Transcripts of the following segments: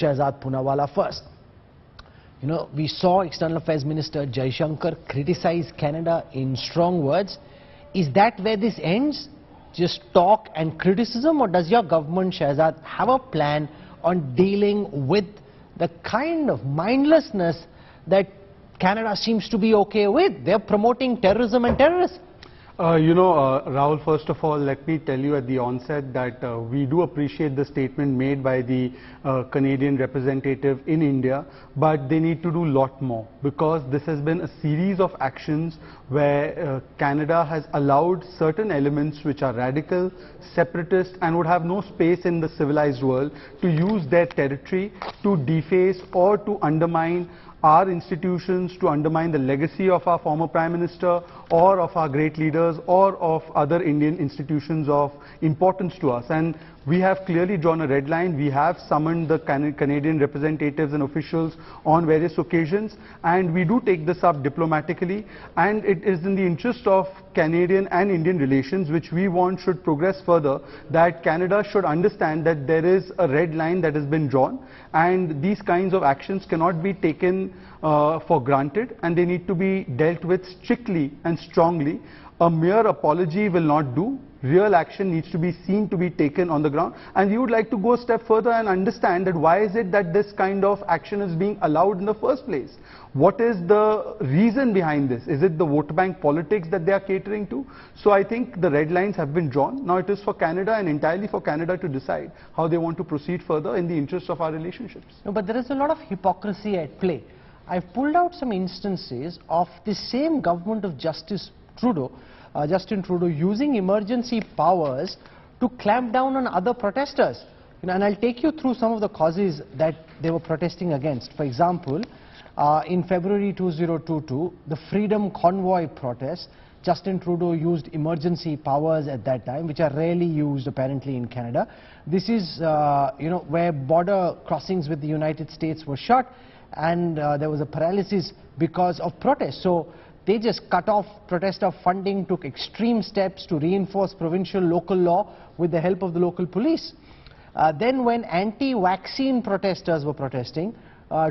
Shehzad Poonawalla first. You know, we saw External Affairs Minister Jaishankar criticize Canada in strong words. Is that where this ends? Just talk and criticism, or does your government, Shehzad, have a plan on dealing with the kind of mindlessness that Canada seems to be okay with? They're promoting terrorism and terrorists. Rahul, first of all, let me tell you at the onset that we do appreciate the statement made by the Canadian representative in India, but they need to do a lot more, because this has been a series of actions where Canada has allowed certain elements which are radical, separatist and would have no space in the civilized world to use their territory to deface or to undermine our institutions, to undermine the legacy of our former Prime Minister or of our great leaders or of other Indian institutions of importance to us. And we have clearly drawn a red line. We have summoned the Canadian representatives and officials on various occasions, and we do take this up diplomatically, and it is in the interest of Canadian and Indian relations, which we want should progress further, that Canada should understand that there is a red line that has been drawn, and these kinds of actions cannot be taken for granted, and they need to be dealt with strictly and strongly. A mere apology will not do. Real action needs to be seen to be taken on the ground, and we would like to go a step further and understand that why is it that this kind of action is being allowed in the first place? What is the reason behind this? Is it the vote bank politics that they are catering to? So I think the red lines have been drawn. Now it is for Canada and entirely for Canada to decide how they want to proceed further in the interest of our relationships. No, but there is a lot of hypocrisy at play. I've pulled out some instances of the same government of Justin Trudeau using emergency powers to clamp down on other protesters. And I'll take you through some of the causes that they were protesting against. For example, in February 2022, the Freedom Convoy protest, Justin Trudeau used emergency powers at that time, which are rarely used apparently in Canada. This is, where border crossings with the United States were shut, and there was a paralysis because of protests. So they just cut off protester funding, took extreme steps to reinforce provincial local law with the help of the local police. Then when anti-vaccine protesters were protesting,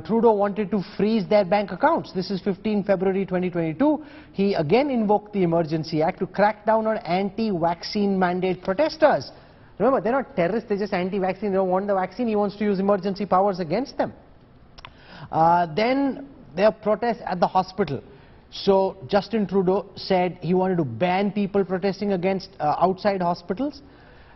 Trudeau wanted to freeze their bank accounts. This is 15 February 2022. He again invoked the Emergency Act to crack down on anti-vaccine mandate protesters. Remember, they're not terrorists, they're just anti-vaccine. They don't want the vaccine. He wants to use emergency powers against them. Then there are protests at the hospital. So Justin Trudeau said he wanted to ban people protesting against outside hospitals.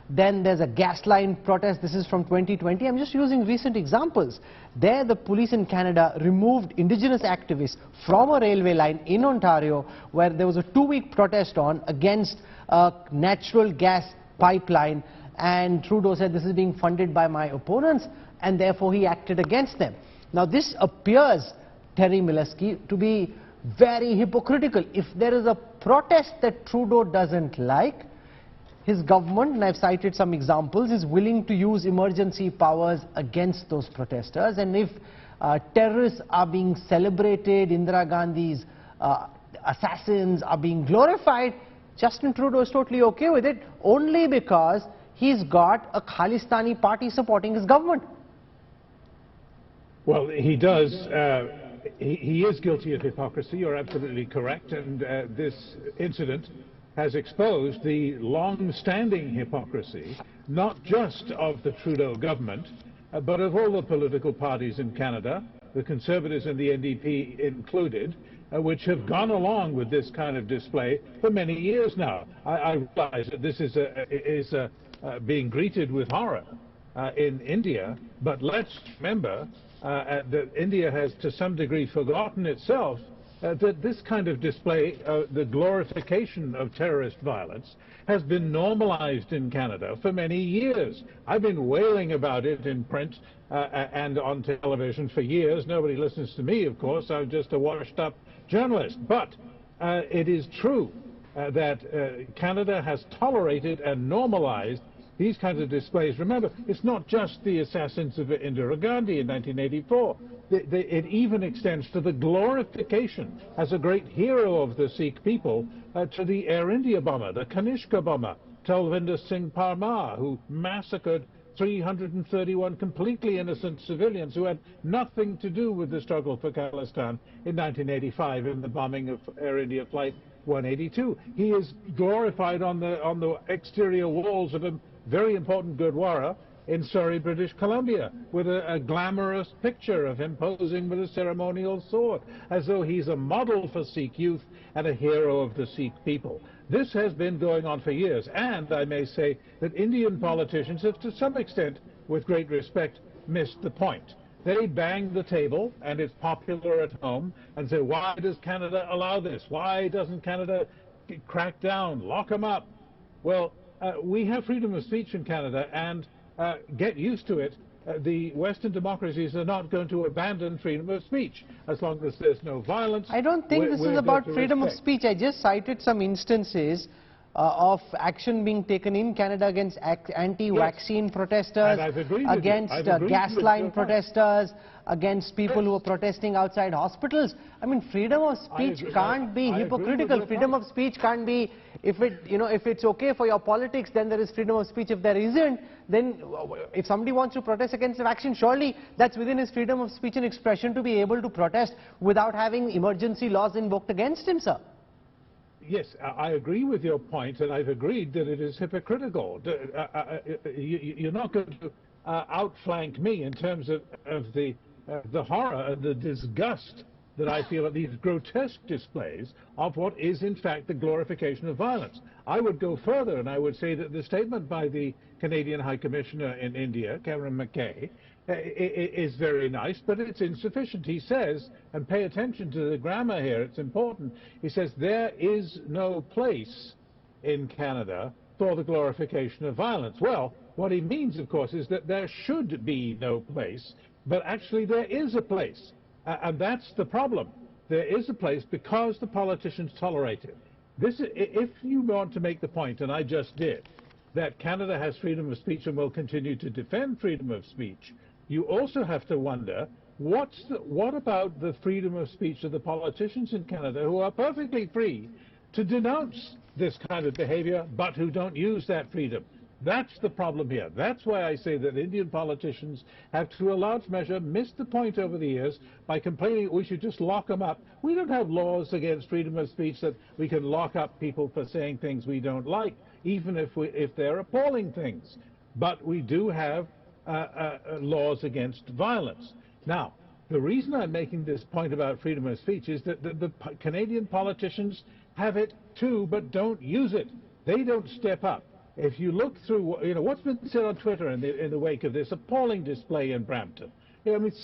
Then there's a gas line protest. This is from 2020. I'm just using recent examples. There the police in Canada removed Indigenous activists from a railway line in Ontario, where there was a 2-week protest on against a natural gas pipeline, and Trudeau said this is being funded by my opponents, and therefore he acted against them. Now this appears, Terry Mileski, to be very hypocritical. If there is a protest that Trudeau doesn't like, his government, and I've cited some examples, is willing to use emergency powers against those protesters. And if terrorists are being celebrated, Indira Gandhi's assassins are being glorified, Justin Trudeau is totally okay with it, only because he's got a Khalistani party supporting his government. Well, he does. He is guilty of hypocrisy, you're absolutely correct, and this incident has exposed the long-standing hypocrisy, not just of the Trudeau government, but of all the political parties in Canada, the Conservatives and the NDP included, which have gone along with this kind of display for many years now. I realize that this is being greeted with horror in India, but let's remember that India has to some degree forgotten itself that this kind of display, the glorification of terrorist violence, has been normalized in Canada for many years. I've been wailing about it in print and on television for years. Nobody listens to me, of course. I'm just a washed-up journalist. But it is true that Canada has tolerated and normalized these kinds of displays. Remember, it's not just the assassins of Indira Gandhi in 1984. It even extends to the glorification as a great hero of the Sikh people to the Air India bomber, the Kanishka bomber, Talvinder Singh Parmar, who massacred 331 completely innocent civilians who had nothing to do with the struggle for Khalistan in 1985 in the bombing of Air India Flight 182. He is glorified on the exterior walls of a very important Gurdwara in Surrey, British Columbia, with a glamorous picture of him posing with a ceremonial sword, as though he's a model for Sikh youth and a hero of the Sikh people. This has been going on for years, and I may say that Indian politicians have, to some extent, with great respect, missed the point. They bang the table, and it's popular at home, and say, why does Canada allow this? Why doesn't Canada crack down, lock them up? Well, we have freedom of speech in Canada, and get used to it. The Western democracies are not going to abandon freedom of speech as long as there's no violence. I don't think this is about freedom of speech. I just cited some instances of action being taken in Canada against anti-vaccine protesters, against gas line protesters, against people who are protesting outside hospitals. I mean, freedom of speech can't be hypocritical. Freedom of speech can't be, if it's okay for your politics, then there is freedom of speech. If there isn't, then if somebody wants to protest against the vaccine, surely that's within his freedom of speech and expression to be able to protest without having emergency laws invoked against him, sir. Yes, I agree with your point, and I've agreed that it is hypocritical. You're not going to outflank me in terms of the horror and the disgust that I feel at these grotesque displays of what is in fact the glorification of violence. I would go further, and I would say that the statement by the Canadian High Commissioner in India, Karen McKay, is very nice, but it's insufficient. He says, and pay attention to the grammar here, it's important, he says there is no place in Canada for the glorification of violence. Well, what he means, of course, is that there should be no place, but actually there is a place. And that's the problem. There is a place because the politicians tolerate it. If you want to make the point, and I just did, that Canada has freedom of speech and will continue to defend freedom of speech, you also have to wonder, what about the freedom of speech of the politicians in Canada who are perfectly free to denounce this kind of behavior, but who don't use that freedom? That's the problem here. That's why I say that Indian politicians have, to a large measure, missed the point over the years by complaining we should just lock them up. We don't have laws against freedom of speech that we can lock up people for saying things we don't like, even if they're appalling things. But we do have laws against violence. Now, the reason I'm making this point about freedom of speech is that the Canadian politicians have it too, but don't use it. They don't step up. If you look through, what's been said on Twitter in the wake of this appalling display in Brampton,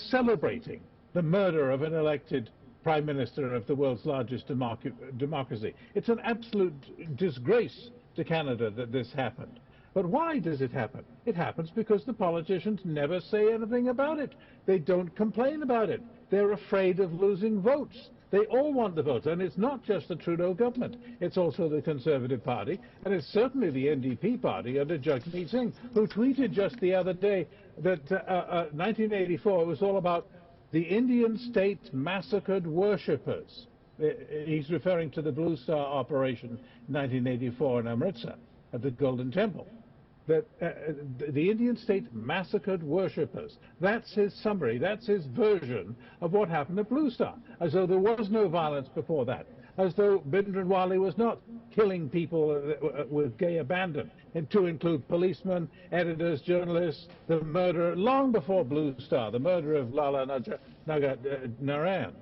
celebrating the murder of an elected Prime Minister of the world's largest democracy. It's an absolute disgrace to Canada that this happened. But why does it happen? It happens because the politicians never say anything about it. They don't complain about it. They're afraid of losing votes. They all want the votes, and it's not just the Trudeau government. It's also the Conservative Party, and it's certainly the NDP party under Jagmeet Singh, who tweeted just the other day that 1984 was all about the Indian state massacred worshippers. He's referring to the Blue Star operation in 1984 in Amritsar at the Golden Temple. That the Indian state massacred worshippers. That's his summary, that's his version of what happened at Blue Star, as though there was no violence before that, as though Bhindranwale was not killing people with gay abandon, and to include policemen, editors, journalists, the murder long before Blue Star, the murder of Lala Nagar Narayan.